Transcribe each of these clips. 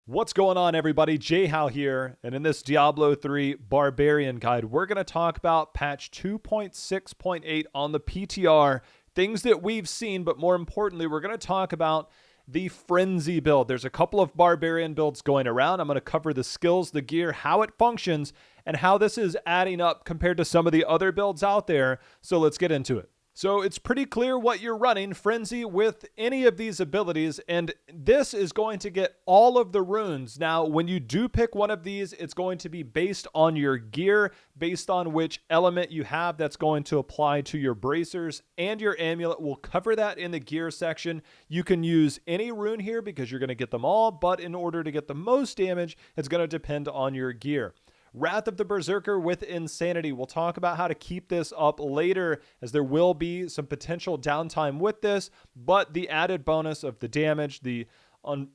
What's going on, everybody? Jay How here, and in this Diablo 3 Barbarian guide, we're going to talk about patch 2.6.8 on the PTR, things that we've seen, but more importantly, we're going to talk about the Frenzy build. There's a couple of Barbarian builds going around. I'm going to cover the skills, the gear, how it functions, and how this is adding up compared to some of the other builds out there. So let's get into it. So it's pretty clear what you're running, Frenzy, with any of these abilities, and this is going to get all of the runes. Now, when you do pick one of these, it's going to be based on your gear, based on which element you have that's going to apply to your bracers and your amulet. We'll cover that in the gear section. You can use any rune here because you're going to get them all, but in order to get the most damage, it's going to depend on your gear. Wrath of the Berserker with Insanity. We'll talk about how to keep this up later, as there will be some potential downtime with this, but the added bonus of the damage, the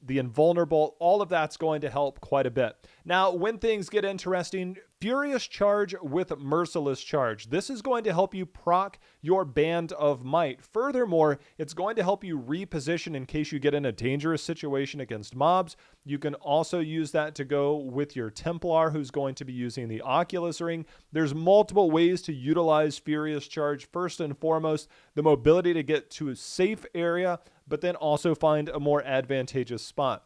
invulnerable, all of that's going to help quite a bit. Now, when things get interesting, Furious Charge with Merciless Charge. This is going to help you proc your Band of Might. Furthermore, it's going to help you reposition in case you get in a dangerous situation against mobs. You can also use that to go with your Templar, who's going to be using the Oculus Ring. There's multiple ways to utilize Furious Charge. First and foremost, the mobility to get to a safe area, but then also find a more advantageous spot.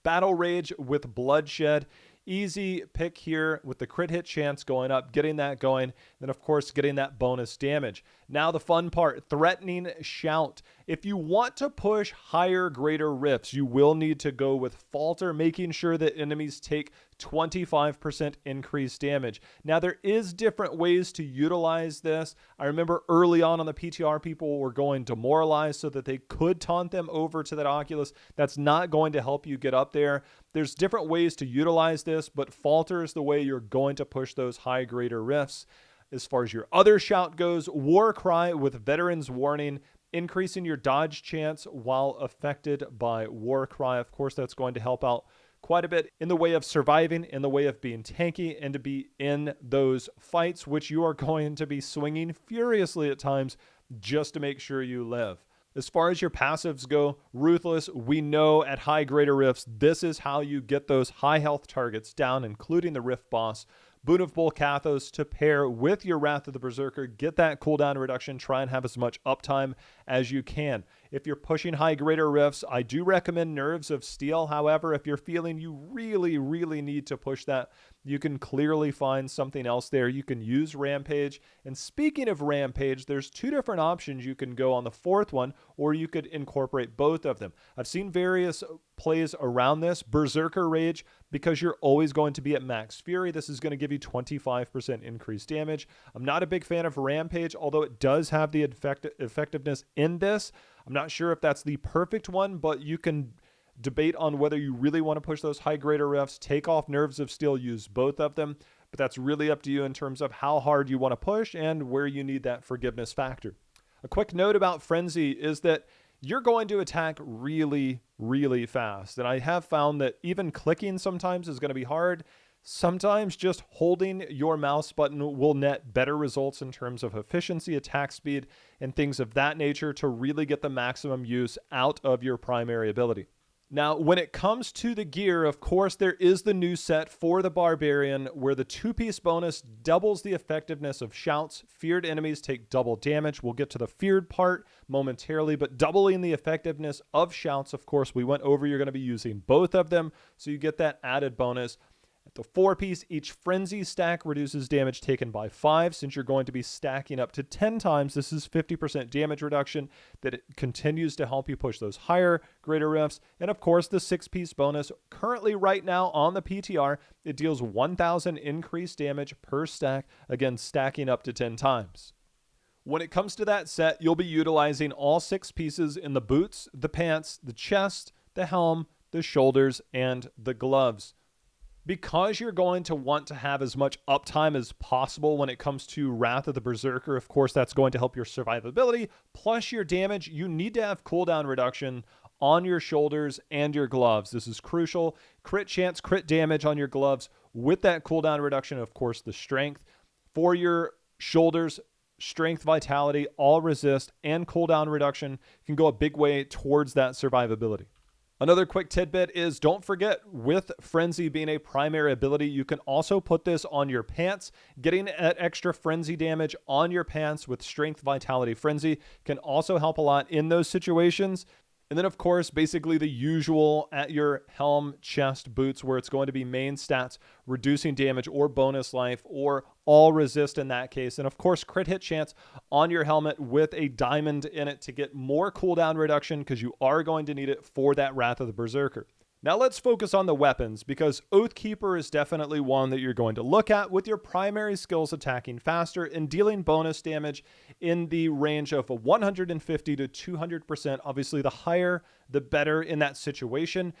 Battle Rage with Bloodshed. Easy pick here with the crit hit chance going up, getting that going, then of course getting that bonus damage. Now the fun part, Threatening Shout. If you want to push higher, greater rifts, you will need to go with Falter, making sure that enemies take 25% increased damage. Now there is different ways to utilize this. I remember early on the PTR, people were going Demoralize so that they could taunt them over to that Oculus. That's not going to help you get up there. There's different ways to utilize this, but Falter is the way you're going to push those high, greater rifts. As far as your other shout goes, War Cry with Veteran's Warning, increasing your dodge chance while affected by War Cry. Of course, that's going to help out quite a bit in the way of surviving, in the way of being tanky, and to be in those fights, which you are going to be swinging furiously at times just to make sure you live. As far as your passives go, Ruthless, we know at high greater rifts, this is how you get those high health targets down, including the rift boss. Boon of Bolcathos to pair with your Wrath of the Berserker. Get that cooldown reduction. Try and have as much uptime as you can. If you're pushing high greater rifts, I do recommend Nerves of Steel. However, if you're feeling you really need to push that, you can clearly find something else there. You can use Rampage. And speaking of Rampage, there's two different options. You can go on the fourth one, or you could incorporate both of them. I've seen various plays around this. Berserker Rage, because you're always going to be at max fury, this is going to give you 25% increased damage. I'm not a big fan of Rampage, although it does have the effectiveness in this. I'm not sure if that's the perfect one, but you can debate on whether you really want to push those high greater refs. Take off Nerves of Steel, use both of them, but that's really up to you in terms of how hard you want to push and where you need that forgiveness factor. A quick note about Frenzy is that you're going to attack really fast. And I have found that even clicking sometimes is going to be hard. Sometimes just holding your mouse button will net better results in terms of efficiency, attack speed, and things of that nature to really get the maximum use out of your primary ability. Now, when it comes to the gear, of course, there is the new set for the Barbarian where the two-piece bonus doubles the effectiveness of shouts. Feared enemies take double damage. We'll get to the feared part momentarily, but doubling the effectiveness of shouts, of course, we went over, you're going to be using both of them, so you get that added bonus. At the 4-piece, each Frenzy stack reduces damage taken by 5. Since you're going to be stacking up to 10 times, this is 50% damage reduction that it continues to help you push those higher, greater rifts. And of course, the 6-piece bonus, currently right now on the PTR, it deals 1,000 increased damage per stack, again, stacking up to 10 times. When it comes to that set, you'll be utilizing all 6 pieces in the boots, the pants, the chest, the helm, the shoulders, and the gloves. Because you're going to want to have as much uptime as possible when it comes to Wrath of the Berserker, of course, that's going to help your survivability, plus your damage. You need to have cooldown reduction on your shoulders and your gloves. This is crucial. Crit chance, crit damage on your gloves with that cooldown reduction, of course, the strength. For your shoulders, strength, vitality, all resist, and cooldown reduction can go a big way towards that survivability. Another quick tidbit is don't forget, with Frenzy being a primary ability, you can also put this on your pants. Getting that extra Frenzy damage on your pants with Strength, Vitality, Frenzy can also help a lot in those situations. And then, of course, basically the usual at your helm, chest, boots, where it's going to be main stats, reducing damage or bonus life or all resist in that case. And, of course, crit hit chance on your helmet with a diamond in it to get more cooldown reduction because you are going to need it for that Wrath of the Berserker. Now let's focus on the weapons, because Oathkeeper is definitely one that you're going to look at with your primary skills attacking faster and dealing bonus damage in the range of 150 to 200%. Obviously, the higher, the better in that situation.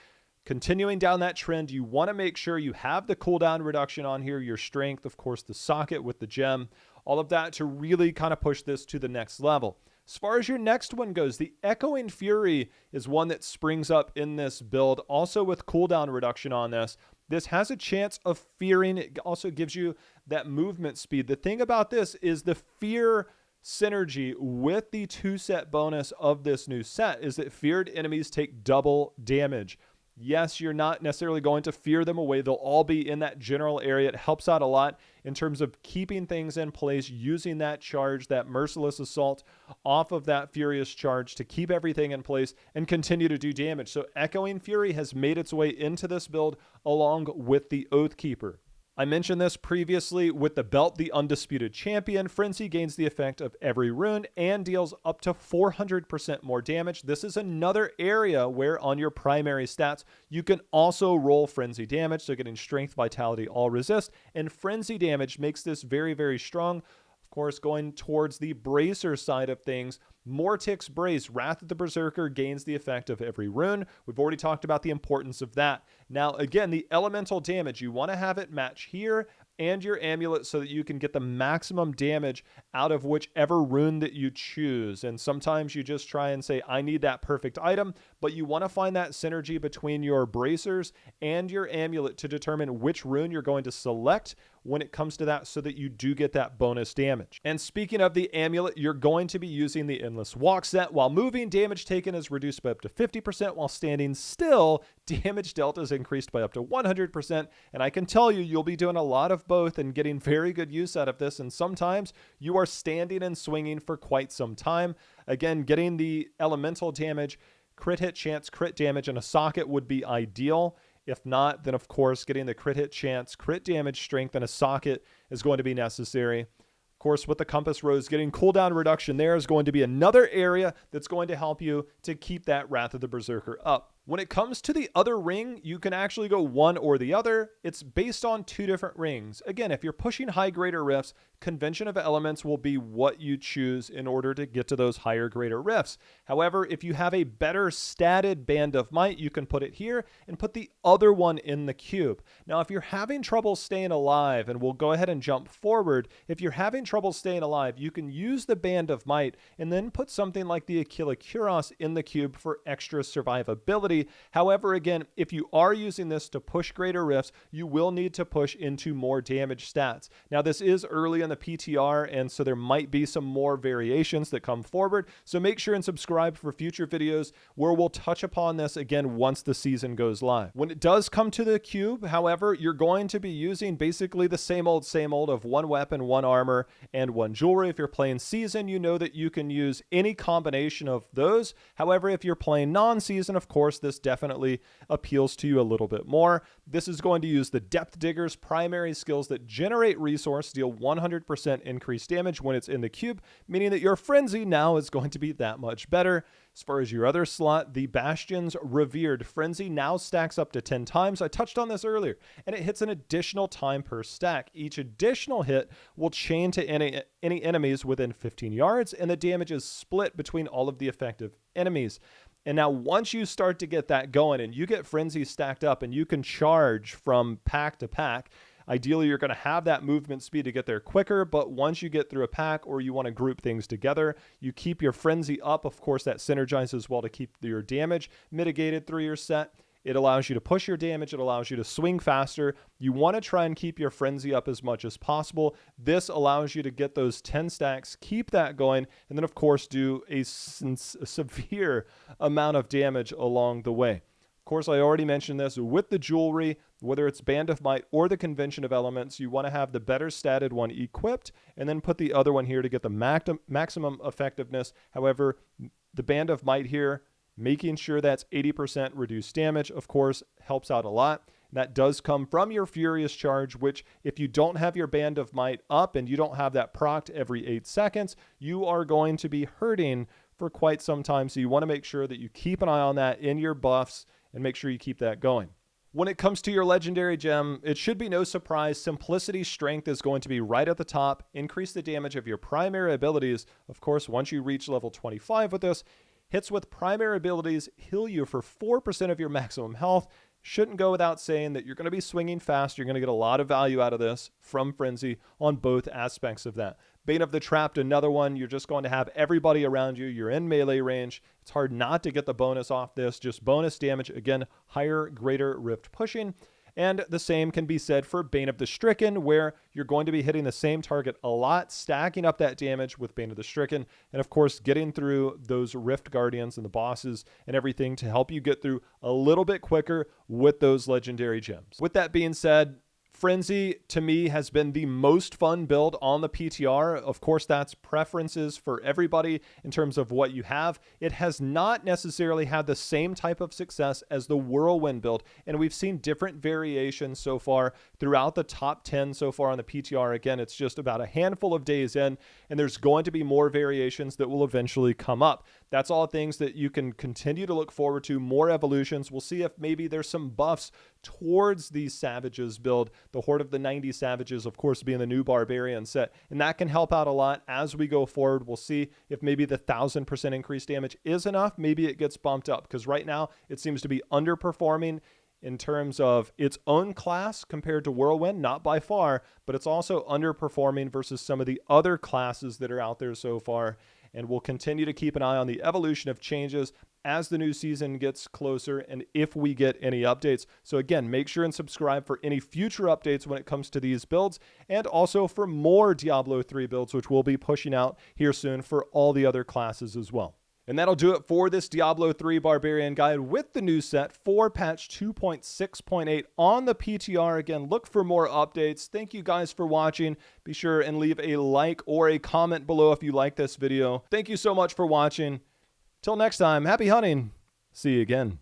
Continuing down that trend, you want to make sure you have the cooldown reduction on here, your strength, of course, the socket with the gem, all of that to really kind of push this to the next level. As far as your next one goes, the Echoing Fury is one that springs up in this build, also with cooldown reduction on this. This has a chance of fearing. It also gives you that movement speed. The thing about this is the fear synergy with the 2-set bonus of this new set is that feared enemies take double damage. Yes, you're not necessarily going to fear them away. They'll all be in that general area. It helps out a lot in terms of keeping things in place, using that charge, that merciless assault off of that furious charge to keep everything in place and continue to do damage. So Echoing Fury has made its way into this build along with the Oathkeeper. I mentioned this previously with the belt, the Undisputed Champion. Frenzy gains the effect of every rune and deals up to 400% more damage. This is another area where on your primary stats, you can also roll Frenzy damage. So getting Strength, Vitality, all resist, and Frenzy damage makes this very, very strong. Of course, going towards the Bracer side of things, Mortix Brace, Wrath of the Berserker gains the effect of every rune. We've already talked about the importance of that. Now, again, the elemental damage, you want to have it match here and your amulet so that you can get the maximum damage out of whichever rune that you choose. And sometimes you just try and say, I need that perfect item, but you want to find that synergy between your bracers and your amulet to determine which rune you're going to select when it comes to that so that you do get that bonus damage. And speaking of the amulet, you're going to be using the Endless Walk set. While moving, damage taken is reduced by up to 50%. While standing still, damage dealt is increased by up to 100%. And I can tell you, you'll be doing a lot of both and getting very good use out of this. And sometimes you are standing and swinging for quite some time. Again, getting the elemental damage, crit hit chance, crit damage, and a socket would be ideal. If not, then of course, getting the crit hit chance, crit damage, strength, and a socket is going to be necessary. Of course, with the Compass Rose, getting cooldown reduction there is going to be another area that's going to help you to keep that Wrath of the Berserker up. When it comes to the other ring, you can actually go one or the other. It's based on two different rings. Again, if you're pushing high greater rifts, Convention of Elements will be what you choose in order to get to those higher greater rifts. However, if you have a better statted Band of Might, you can put it here and put the other one in the cube. Now, if you're having trouble staying alive, and we'll go ahead and jump forward, if you're having trouble staying alive, you can use the Band of Might and then put something like the Aquila Cuirass in the cube for extra survivability. However, again, if you are using this to push greater rifts, you will need to push into more damage stats. Now, this is early in the PTR, and so there might be some more variations that come forward. So make sure and subscribe for future videos where we'll touch upon this again once the season goes live. When it does come to the cube, however, you're going to be using basically the same old of one weapon, one armor, and one jewelry. If you're playing season, you know that you can use any combination of those. However, if you're playing non-season, of course, this definitely appeals to you a little bit more. This is going to use the Depth Digger's primary skills that generate resource, deal 100% increased damage when it's in the cube, meaning that your Frenzy now is going to be that much better. As far as your other slot, the Bastion's Revered Frenzy now stacks up to 10 times. I touched on this earlier, and it hits an additional time per stack. Each additional hit will chain to any enemies within 15 yards, and the damage is split between all of the effective enemies. And now once you start to get that going and you get Frenzy stacked up and you can charge from pack to pack, ideally you're going to have that movement speed to get there quicker, but once you get through a pack or you want to group things together, you keep your Frenzy up. Of course, that synergizes well to keep your damage mitigated through your set. It allows you to push your damage. It allows you to swing faster. You want to try and keep your Frenzy up as much as possible. This allows you to get those 10 stacks, keep that going, and then, of course, do a severe amount of damage along the way. course, I already mentioned this with the jewelry, whether it's Band of Might or the Convention of Elements, you want to have the better statted one equipped and then put the other one here to get the maximum effectiveness. However, the Band of Might here, making sure that's 80% reduced damage, of course, helps out a lot. That does come from your Furious Charge, which if you don't have your Band of Might up and you don't have that procced every 8 seconds, you are going to be hurting for quite some time. So you want to make sure that you keep an eye on that in your buffs and make sure you keep that going. When it comes to your legendary gem, it should be no surprise. Simplicity Strength is going to be right at the top. Increase the damage of your primary abilities. Of course, once you reach level 25 with this, hits with primary abilities heal you for 4% of your maximum health. Shouldn't go without saying that you're going to be swinging fast. You're going to get a lot of value out of this from Frenzy on both aspects of that. Bane of the Trapped, another one. You're just going to have everybody around you. You're in melee range. It's hard not to get the bonus off this. Just bonus damage. Again, higher, greater rift pushing. And the same can be said for Bane of the Stricken, where you're going to be hitting the same target a lot, stacking up that damage with Bane of the Stricken, and of course getting through those Rift Guardians and the bosses and everything to help you get through a little bit quicker with those legendary gems. With that being said, Frenzy, to me, has been the most fun build on the PTR. Of course, that's preferences for everybody in terms of what you have. It has not necessarily had the same type of success as the Whirlwind build, and we've seen different variations so far throughout the top 10 so far on the PTR. Again, it's just about a handful of days in, and there's going to be more variations that will eventually come up. That's all things that you can continue to look forward to, more evolutions. We'll see if maybe there's some buffs towards these Savages build, the Horde of the 90 Savages, of course, being the new Barbarian set, and that can help out a lot as we go forward. We'll see if maybe the 1000% increased damage is enough. Maybe it gets bumped up, because right now it seems to be underperforming in terms of its own class compared to Whirlwind, not by far, but it's also underperforming versus some of the other classes that are out there so far. And we'll continue to keep an eye on the evolution of changes as the new season gets closer and if we get any updates. So again, make sure and subscribe for any future updates when it comes to these builds, and also for more Diablo 3 builds, which we'll be pushing out here soon for all the other classes as well. And that'll do it for this Diablo 3 Barbarian guide with the new set for patch 2.6.8 on the PTR. Again, look for more updates. Thank you guys for watching. Be sure and leave a like or a comment below if you like this video. Thank you so much for watching. Till next time, happy hunting. See you again.